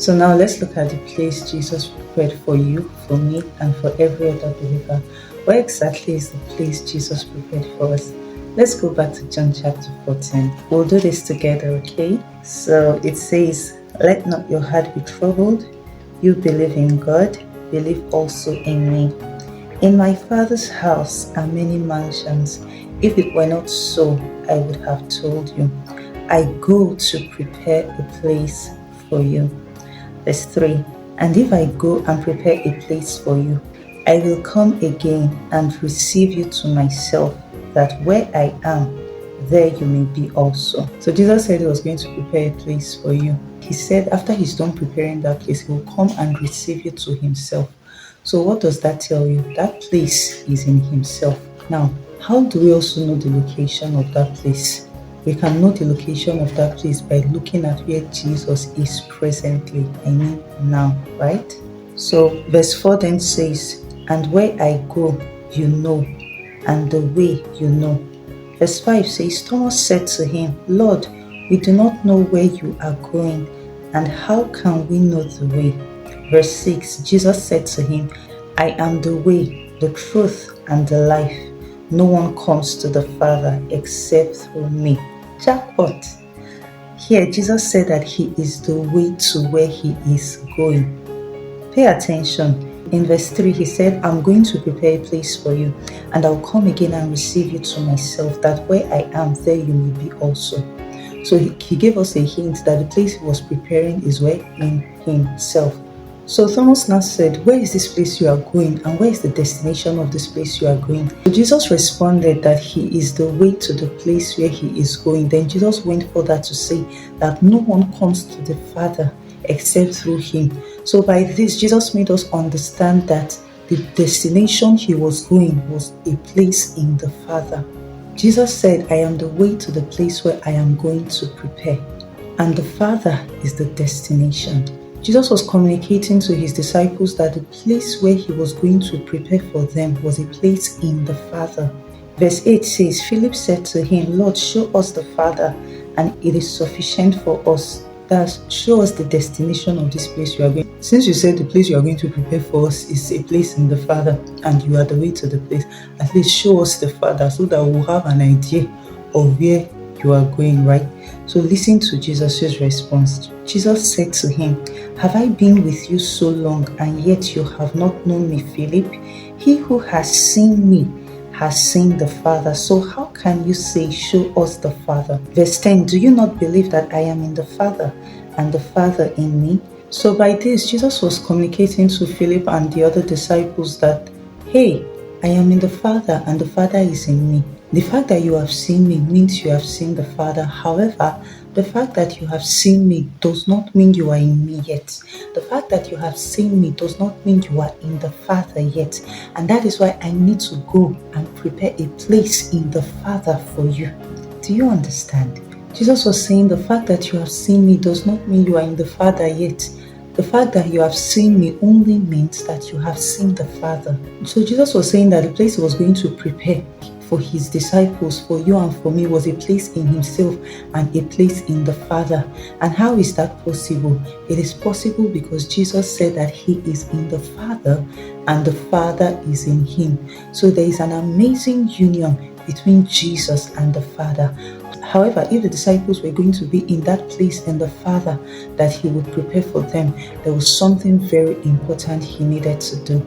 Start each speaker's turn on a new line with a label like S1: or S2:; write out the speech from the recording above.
S1: So now let's look at the place Jesus prepared for you, for me, and for every other believer. Where exactly is the place Jesus prepared for us? Let's go back to John chapter 14. We'll do this together, okay? So it says, "Let not your heart be troubled. You believe in God, believe also in me. In my Father's house are many mansions. If it were not so, I would have told you. I go to prepare a place for you." Verse 3, "And if I go and prepare a place for you, I will come again and receive you to myself, that where I am, there you may be also." So Jesus said he was going to prepare a place for you. He said after he's done preparing that place, he will come and receive you to himself. So what does that tell you? That place is in himself. Now, how do we also know the location of that place? We can know the location of that place by looking at where Jesus is presently, now, right? So verse 4 then says, "And where I go, you know, and the way you know." Verse 5 says, "Thomas said to him, Lord, we do not know where you are going, and how can we know the way?" Verse 6, Jesus said to him, "I am the way, the truth, and the life. No one comes to the Father except through me." Jackpot! Here, Jesus said that he is the way to where he is going. Pay attention. In verse 3, he said, "I'm going to prepare a place for you, and I'll come again and receive you to myself, that where I am, there you may be also." So he gave us a hint that the place he was preparing is where? In himself. So Thomas now said, "Where is this place you are going, and where is the destination of this place you are going?" So Jesus responded that he is the way to the place where he is going. Then Jesus went further to say that no one comes to the Father except through him. So by this, Jesus made us understand that the destination he was going was a place in the Father. Jesus said, "I am the way to the place where I am going to prepare." And the Father is the destination. Jesus was communicating to his disciples that the place where he was going to prepare for them was a place in the Father. Verse 8 says, "Philip said to him, Lord, show us the Father, and it is sufficient for us." Thus, show us the destination of this place you are going. Since you said the place you are going to prepare for us is a place in the Father, and you are the way to the place, at least show us the Father so that we'll have an idea of where you are going, right? So listen to Jesus' response. Jesus said to him, "Have I been with you so long, and yet you have not known me, Philip? He who has seen me has seen the Father. So how can you say, 'Show us the Father'?" Verse 10, "Do you not believe that I am in the Father, and the Father in me?" So by this, Jesus was communicating to Philip and the other disciples that, hey, I am in the Father, and the Father is in me. The fact that you have seen me means you have seen the Father. However, the fact that you have seen me does not mean you are in me yet. The fact that you have seen me does not mean you are in the Father yet. And that is why I need to go and prepare a place in the Father for you. Do you understand? Jesus was saying the fact that you have seen me does not mean you are in the Father yet. The fact that you have seen me only means that you have seen the Father. So Jesus was saying that the place he was going to prepare for his disciples, for you and for me, was a place in himself and a place in the Father. And how is that possible? It is possible because Jesus said that he is in the Father and the Father is in him. So there is an amazing union between Jesus and the Father. However, if the disciples were going to be in that place in the Father that he would prepare for them, there was something very important he needed to do.